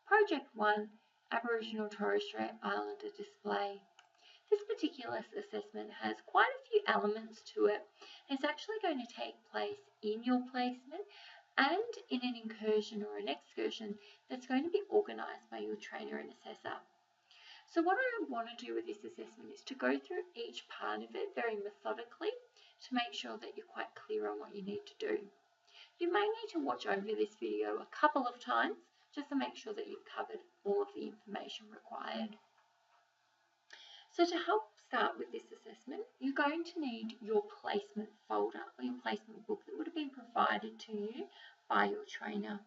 Project 1, Aboriginal Torres Strait Islander Display. This particular assessment has quite a few elements to it. It's actually going to take place in your placement and in an incursion or an excursion that's going to be organised by your trainer and assessor. So what I want to do with this assessment is to go through each part of it very methodically to make sure that you're quite clear on what you need to do. You may need to watch over this video a couple of times just to make sure that you've covered all of the information required. So to help start with this assessment, you're going to need your placement folder or your placement book that would have been provided to you by your trainer.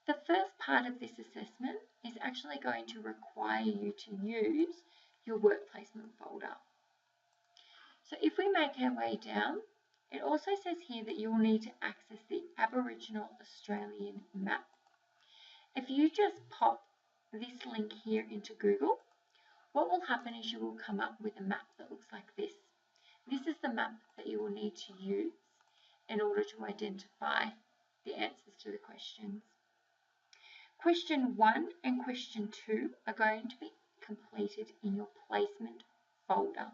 The first part of this assessment is actually going to require you to use your work placement folder. So if we make our way down, it also says here that you will need to access the Aboriginal Australian map. If you just pop this link here into Google, what will happen is you will come up with a map that looks like this. This is the map that you will need to use in order to identify the answers to the questions. Question 1 and question 2 are going to be completed in your placement folder.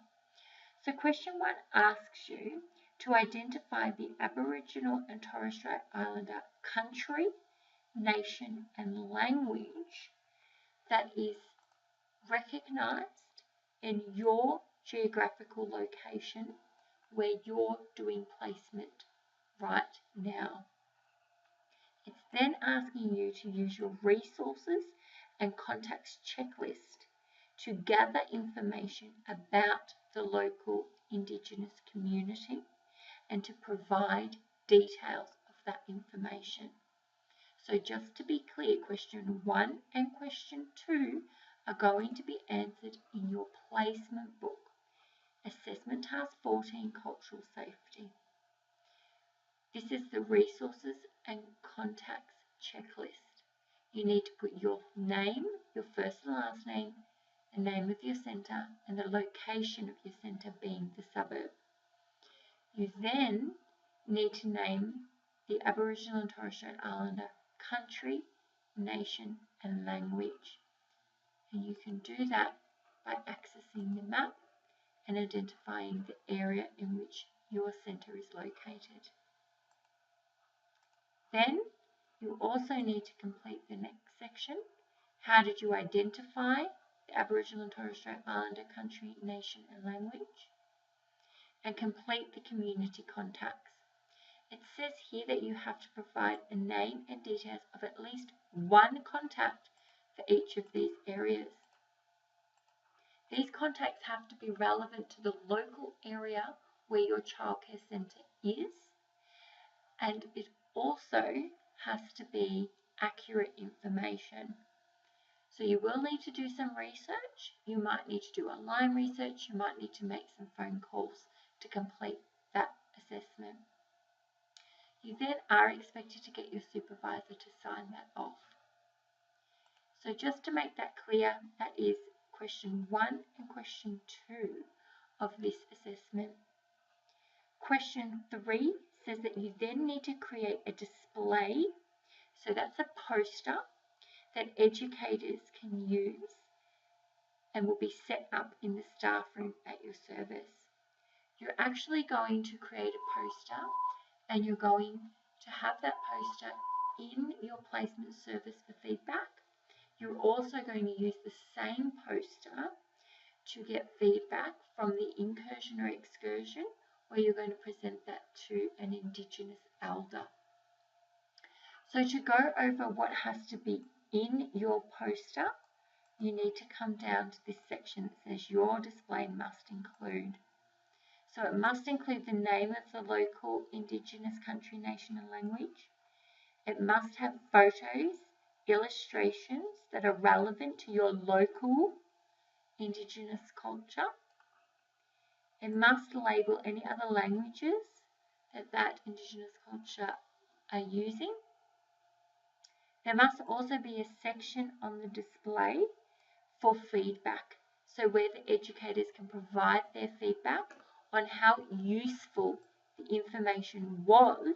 So question 1 asks you to identify the Aboriginal and Torres Strait Islander country, nation and language that is recognised in your geographical location where you're doing placement right now. It's then asking you to use your resources and contacts checklist to gather information about the local Indigenous community and to provide details of that information. So just to be clear, question 1 and question 2 are going to be answered in your placement book. Assessment Task 14, Cultural Safety. This is the resources and contacts checklist. You need to put your name, your first and last name, the name of your centre and the location of your centre being the suburb. You then need to name the Aboriginal and Torres Strait Islander country, nation and language. And you can do that by accessing the map and identifying the area in which your centre is located. Then you also need to complete the next section. How did you identify the Aboriginal and Torres Strait Islander country, nation and language? And complete the community contacts. It says here that you have to provide a name and details of at least one contact for each of these areas. These contacts have to be relevant to the local area where your childcare centre is, and it also has to be accurate information. So you will need to do some research. You might need to do online research. You might need to make some phone calls to complete that assessment. You then are expected to get your supervisor to sign that off. So just to make that clear, that is question 1 and question 2 of this assessment. Question 3 says that you then need to create a display. So that's a poster that educators can use and will be set up in the staff room at your service. You're actually going to create a poster and you're going to have that poster in your placement service for feedback. You're also going to use the same poster to get feedback from the incursion or excursion, where you're going to present that to an Indigenous elder. So to go over what has to be in your poster, you need to come down to this section that says your display must include. So it must include the name of the local Indigenous country, nation and language. It must have photos, illustrations that are relevant to your local Indigenous culture. It must label any other languages that Indigenous culture are using. There must also be a section on the display for feedback, so where the educators can provide their feedback on how useful the information was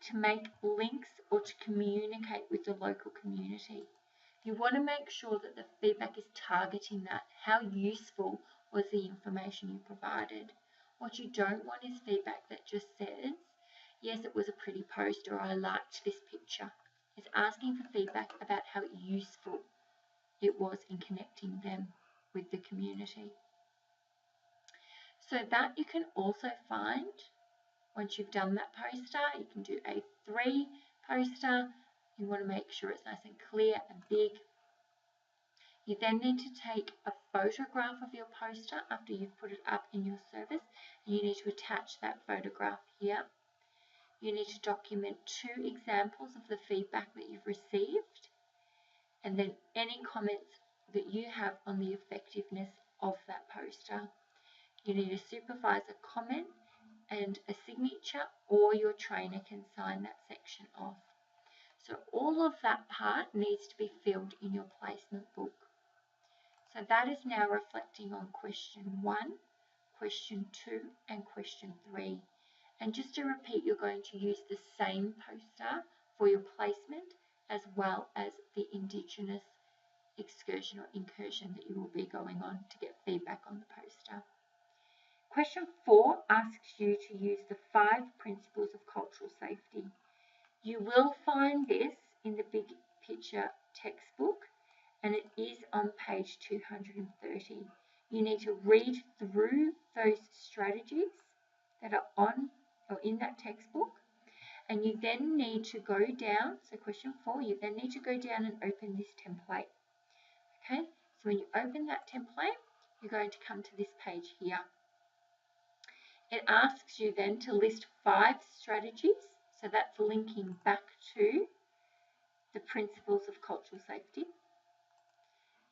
to make links or to communicate with the local community. You want to make sure that the feedback is targeting that. How useful was the information you provided? What you don't want is feedback that just says, yes, it was a pretty post, or I liked this picture. It's asking for feedback about how useful it was in connecting them with the community. So that you can also find, once you've done that poster, you can do A3 poster. You want to make sure it's nice and clear and big. You then need to take a photograph of your poster after you've put it up in your service, and you need to attach that photograph here. You need to document 2 examples of the feedback that you've received, and then any comments that you have on the effectiveness of that poster. You need a supervisor comment and a signature, or your trainer can sign that section off. So all of that part needs to be filled in your placement book. So that is now reflecting on question 1, question 2 and question 3. And just to repeat, you're going to use the same poster for your placement as well as the Indigenous excursion or incursion that you will be going on to get feedback on the poster. Question 4 asks you to use the 5 principles of cultural safety. You will find this in the Big Picture textbook, and it is on page 230. You need to read through those strategies that are on or in that textbook, and you then need to go down, so question 4, you then need to go down and open this template. Okay, so when you open that template, you're going to come to this page here. It asks you then to list 5 strategies, so that's linking back to the principles of cultural safety.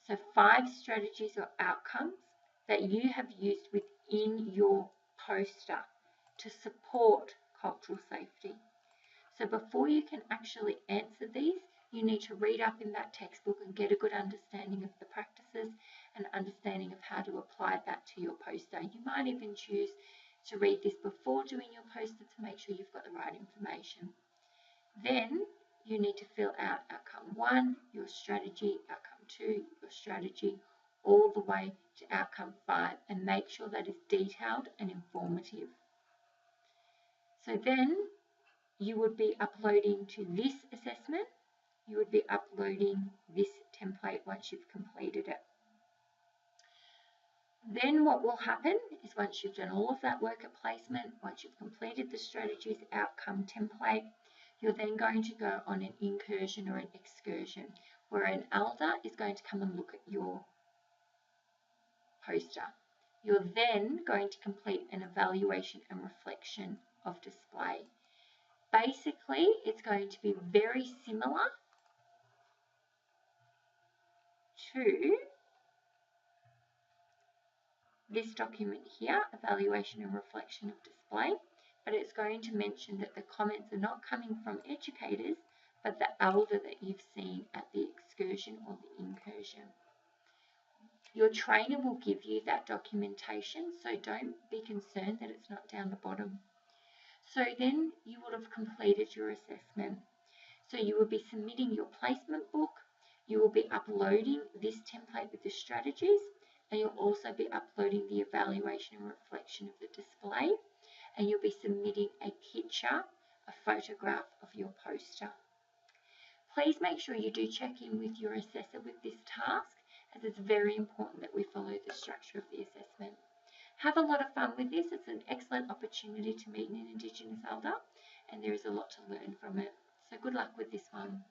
So 5 strategies or outcomes that you have used within your poster to support cultural safety. So before you can actually answer these, you need to read up in that textbook and get a good understanding of the practices and understanding of how to apply that to your poster. You might even choose to read this before doing your poster to make sure you've got the right information. Then you need to fill out outcome 1, your strategy, outcome 2, your strategy, all the way to outcome 5, and make sure that is detailed and informative. So then you would be uploading to this assessment, you would be uploading this template once you've completed it. Then what will happen is once you've done all of that work at placement, once you've completed the strategies outcome template, you're then going to go on an incursion or an excursion where an elder is going to come and look at your poster. You're then going to complete an evaluation and reflection of display. Basically, it's going to be very similar to this document here, evaluation and reflection of display, but it's going to mention that the comments are not coming from educators, but the elder that you've seen at the excursion or the incursion. Your trainer will give you that documentation, so don't be concerned that it's not down the bottom. So then you would have completed your assessment. So you will be submitting your placement book, you will be uploading this template with the strategies, and you'll also be uploading the evaluation and reflection of the display, and you'll be submitting a picture, a photograph of your poster. Please make sure you do check in with your assessor with this task, as it's very important that we follow the structure of the assessment. Have a lot of fun with this. It's an excellent opportunity to meet an Indigenous elder, and there is a lot to learn from it. So good luck with this one.